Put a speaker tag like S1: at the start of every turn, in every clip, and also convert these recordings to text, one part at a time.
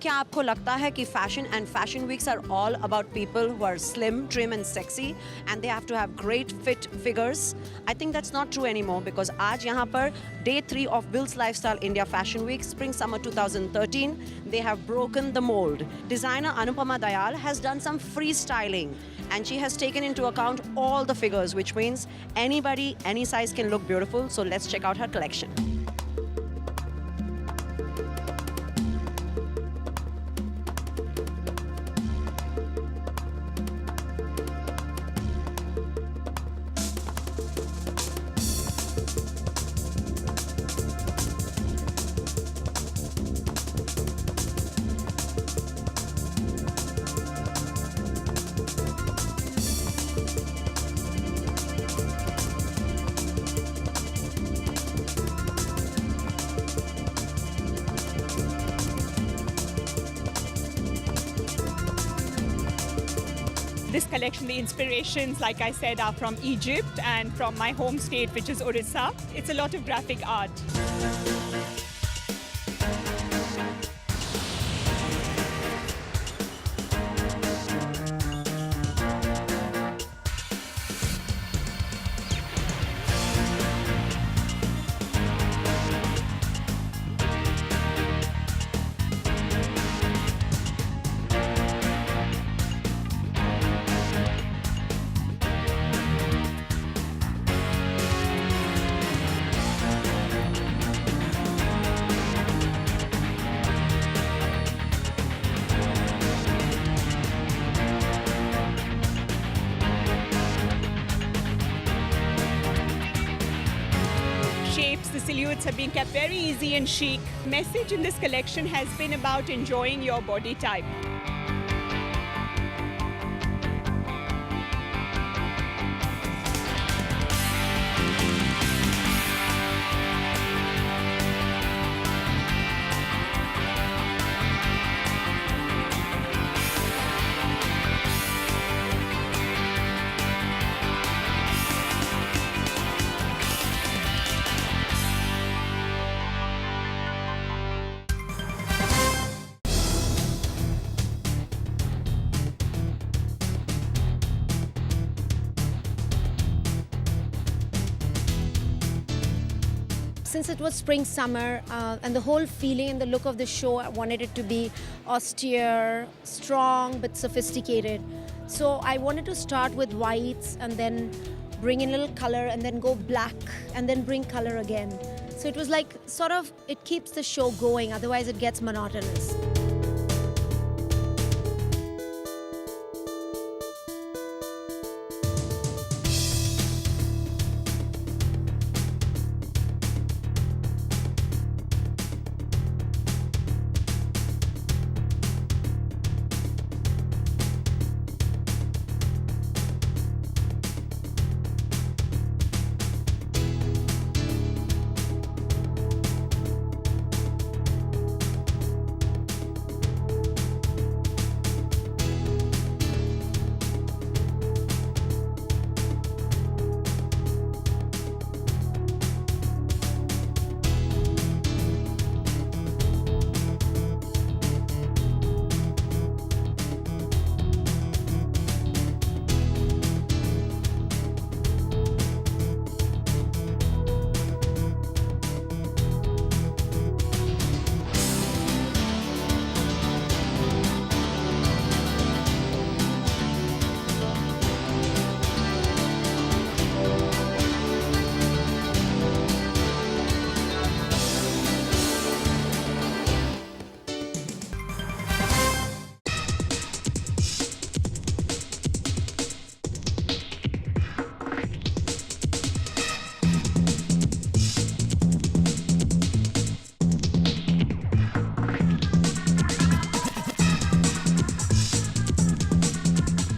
S1: क्या आपको लगता है कि fashion and fashion weeks are all about people who are slim, trim and sexy and they have to have great fit figures? I think that's not true anymore because आज यहाँ पर day 3 of Bill's Lifestyle India Fashion Week, Spring Summer 2013, they have broken the mold. Designer Anupama Dayal has done some freestyling and she has taken into account all the figures, which means anybody, any size can look beautiful. So let's check out her collection.
S2: This collection, the inspirations, like I said, are from Egypt and from my home state, which is Orissa. It's a lot of graphic art. Shapes, the silhouettes have been kept very easy and chic. Message in this collection has been about enjoying your body type.
S3: Since it was spring summer and the whole feeling and the look of the show, I wanted it to be austere, strong but sophisticated. So I wanted to start with whites and then bring in a little color and then go black and then bring color again. So it was like sort of, it keeps the show going, otherwise it gets monotonous.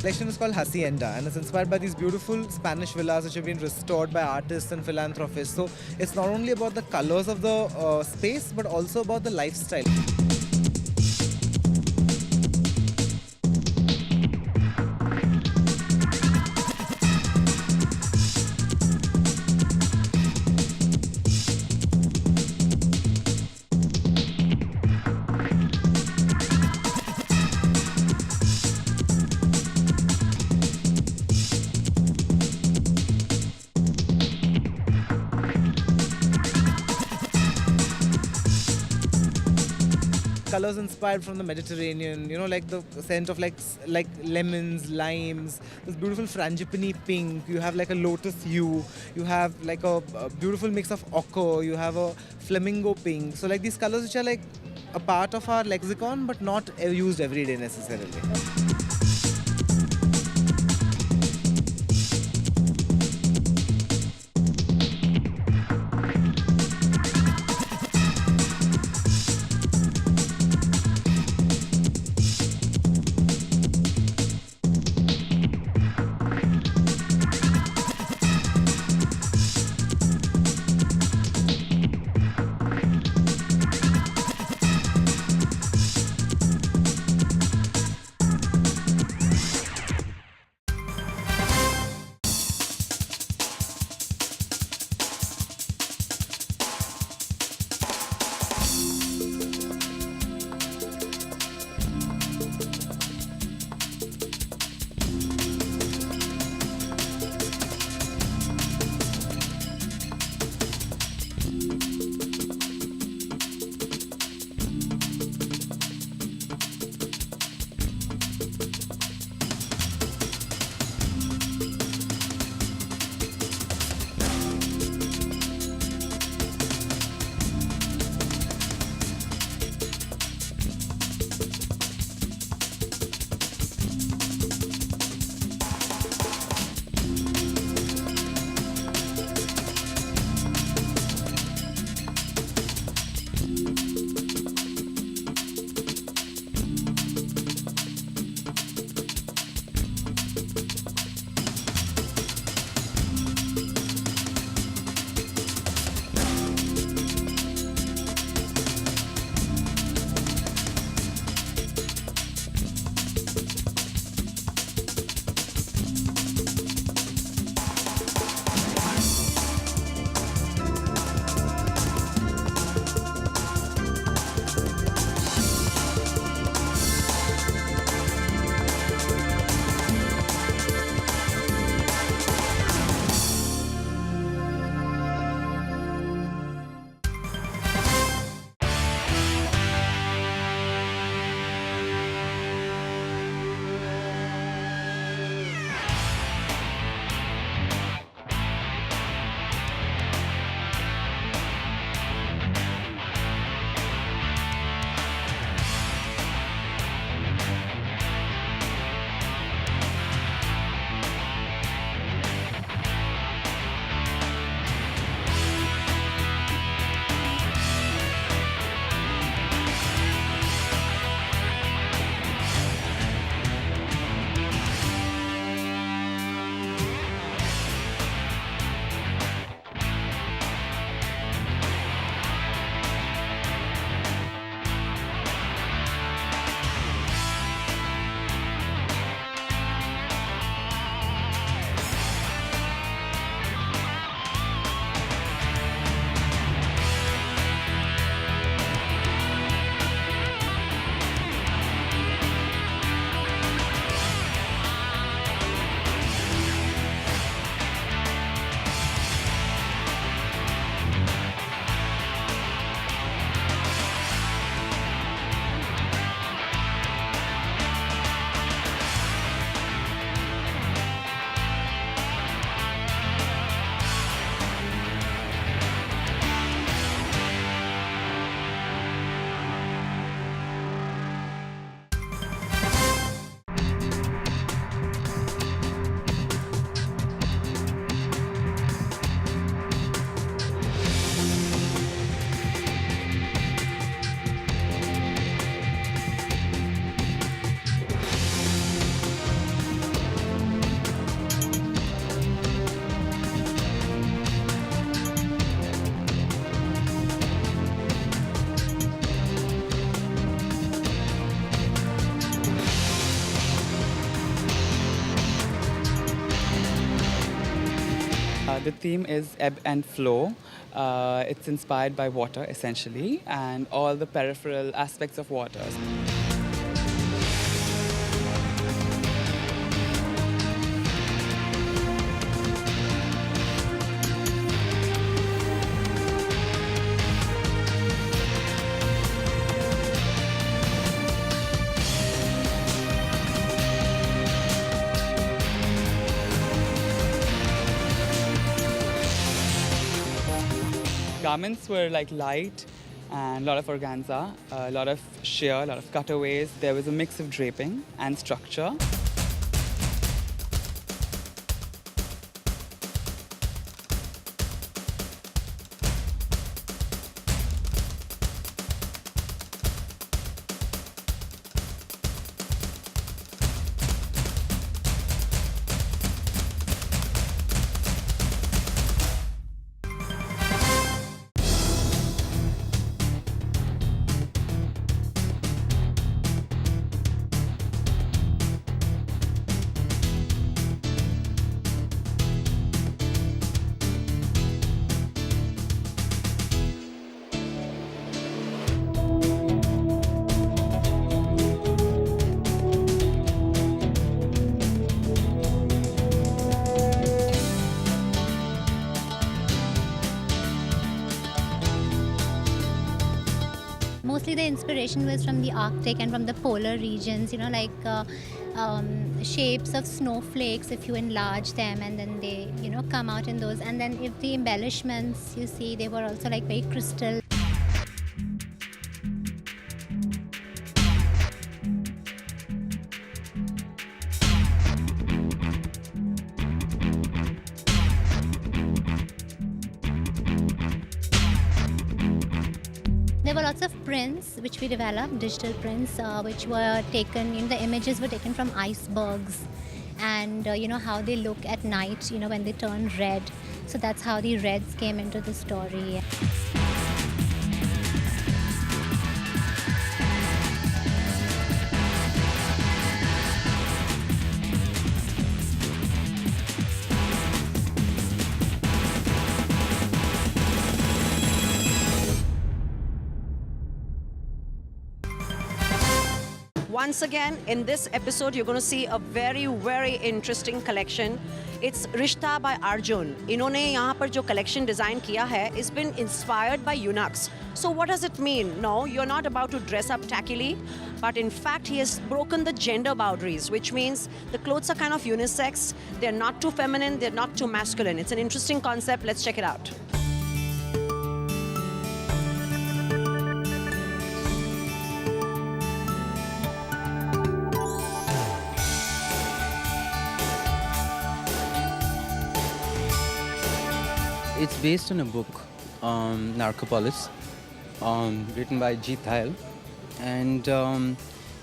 S4: collection is called Hacienda and it's inspired by these beautiful Spanish villas which have been restored by artists and philanthropists. So it's not only about the colors of the space but also about the lifestyle. colors inspired from the Mediterranean, you know, like the scent of like lemons, limes, this beautiful frangipani pink, you have like a lotus hue, you have like a beautiful mix of ochre, you have a flamingo pink. So like these colors which are like a part of our lexicon but not used every day necessarily.
S5: The theme is ebb and flow. It's inspired by water, essentially, and all the peripheral aspects of water. garments were like light and a lot of organza, a lot of sheer, a lot of cutaways. There was a mix of draping and structure.
S6: Mostly the inspiration was from the Arctic and from the polar regions, you know, like shapes of snowflakes if you enlarge them and then they, you know, come out in those. And then if the embellishments you see, they were also like very crystal. There were lots of prints which we developed, digital prints, which were taken, you know, the images were taken from icebergs and, you know, how they look at night, you know, when they turn red. So that's how the reds came into the story.
S1: Once again, in this episode, you're going to see a very, very interesting collection. It's Rishta by Arjun. इन्होंने यहाँ पर जो collection design किया है, it's been inspired by eunuchs. So what does it mean? No, you're not about to dress up tackily, but in fact, he has broken the gender boundaries, which means the clothes are kind of unisex. They're not too feminine, they're not too masculine. It's an interesting concept. Let's check it out.
S7: It's based on a book, Narcopolis, written by Jeet Thayil, and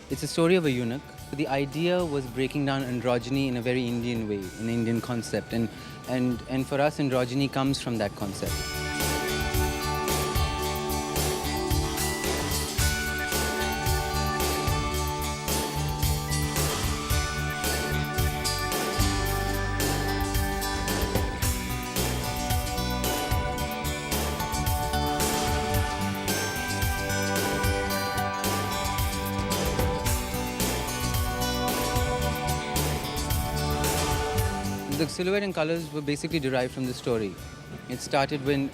S7: it's a story of a eunuch. The idea was breaking down androgyny in a very Indian way, an Indian concept, and for us, androgyny comes from that concept. The silhouette and colors were basically derived from the story. It started when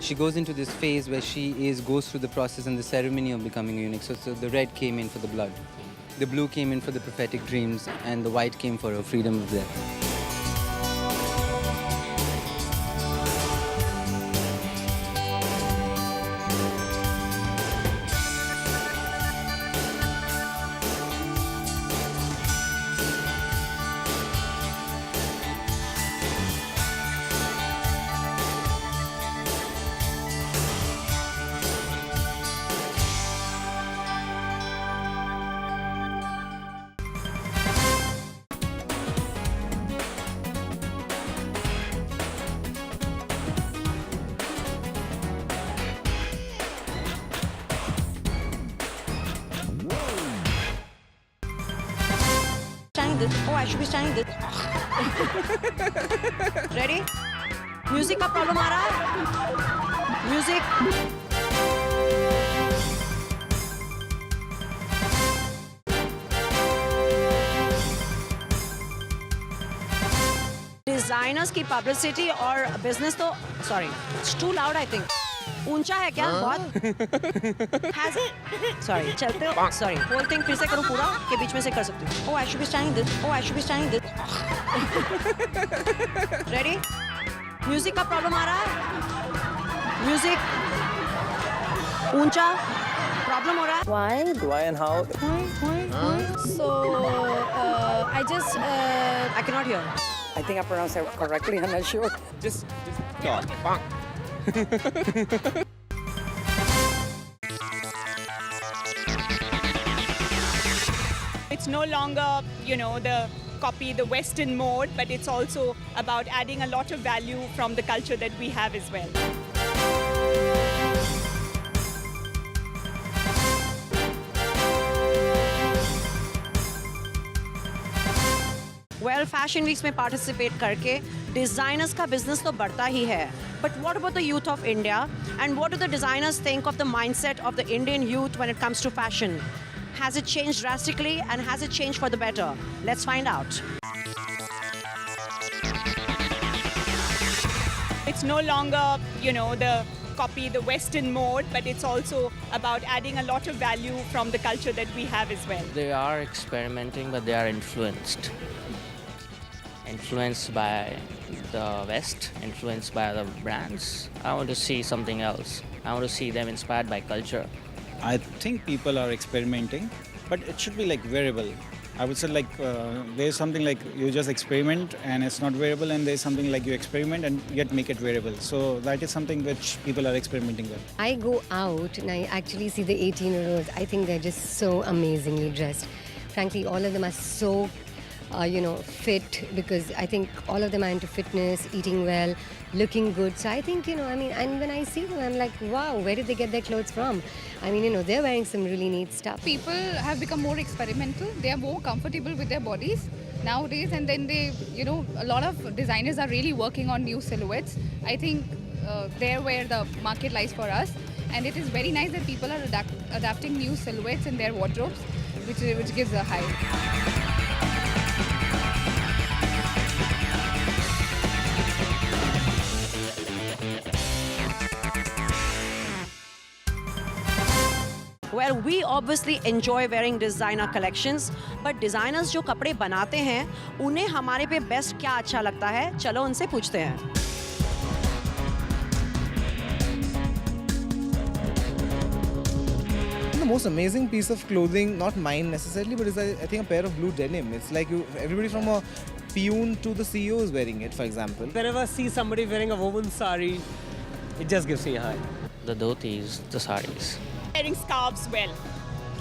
S7: she goes into this phase where she goes through the process and the ceremony of becoming a eunuch. So the red came in for the blood, the blue came in for the prophetic dreams, and the white came for her freedom of death.
S1: This. Oh, I should be standing this. Ready? Music का problem आ रहा है? Music. Designers की publicity और business तो sorry, it's too loud I think. ऊंचा है क्या बहुत? Has it? Sorry, चलते हो? Sorry, whole thing फिर से करूँ पूरा के बीच में से कर सकती हूँ. Oh, I should be standing this. Oh, I should be standing this. Ready? Music का problem आ रहा है? Music. ऊंचा. Problem हो रहा है?
S8: Why and how?
S3: So I just
S1: I cannot hear.
S8: I think I pronounced it correctly. I'm not sure.
S9: Just talk.
S2: It's no longer, the Western mode, but it's also about adding a lot of value from the culture that we have as well.
S1: Well, Fashion Weeks में participate करके designers का business तो बढ़ता ही है. But what about the youth of India? And what do the designers think of the mindset of the Indian youth when it comes to fashion? Has it changed drastically and has it changed for the better? Let's find out.
S2: It's no longer, the Western mode, but it's also about adding a lot of value from the culture that we have as well.
S10: They are experimenting, but they are influenced by the West, influenced by other brands. I want to see something else. I want to see them inspired by culture.
S11: I think people are experimenting, but it should be like variable. I would say there's something like you just experiment and it's not variable, and there's something like you experiment and yet make it variable. So that is something which people are experimenting with.
S12: I go out and I actually see the 18-year-olds. I think they're just so amazingly dressed. Frankly, all of them are so fit, because I think all of them are into fitness, eating well, looking good. So I think, and when I see them, I'm like, wow, where did they get their clothes from? They're wearing some really neat stuff.
S13: People have become more experimental. They are more comfortable with their bodies nowadays. And then a lot of designers are really working on new silhouettes. I think they're where the market lies for us. And it is very nice that people are adapting new silhouettes in their wardrobes, which gives a hype.
S1: Well, we obviously enjoy wearing designer collections, but designers जो कपड़े बनाते हैं, उन्हें हमारे पे best क्या अच्छा लगता है? चलो उनसे पूछते हैं.
S4: The most amazing piece of clothing, not mine necessarily, but is I think a pair of blue denim. It's like everybody from a peon to the CEO is wearing it, for example.
S9: Whenever I see somebody wearing a woven sari, it just gives me a high.
S10: The dhotis, the saris.
S2: Wearing scarves well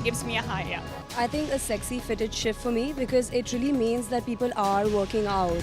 S2: gives me a high, yeah.
S14: I think a sexy fitted shift for me, because it really means that people are working out.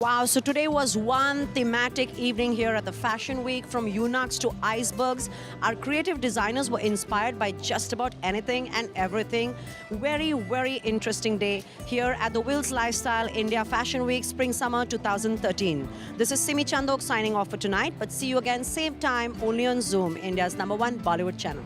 S1: Wow, so today was one thematic evening here at the Fashion Week. From eunuchs to icebergs, our creative designers were inspired by just about anything and everything. Very, very interesting day here at the Wills Lifestyle India Fashion Week Spring Summer 2013. This is Simi Chandok signing off for tonight, but see you again same time only on Zoom, India's #1 Bollywood channel.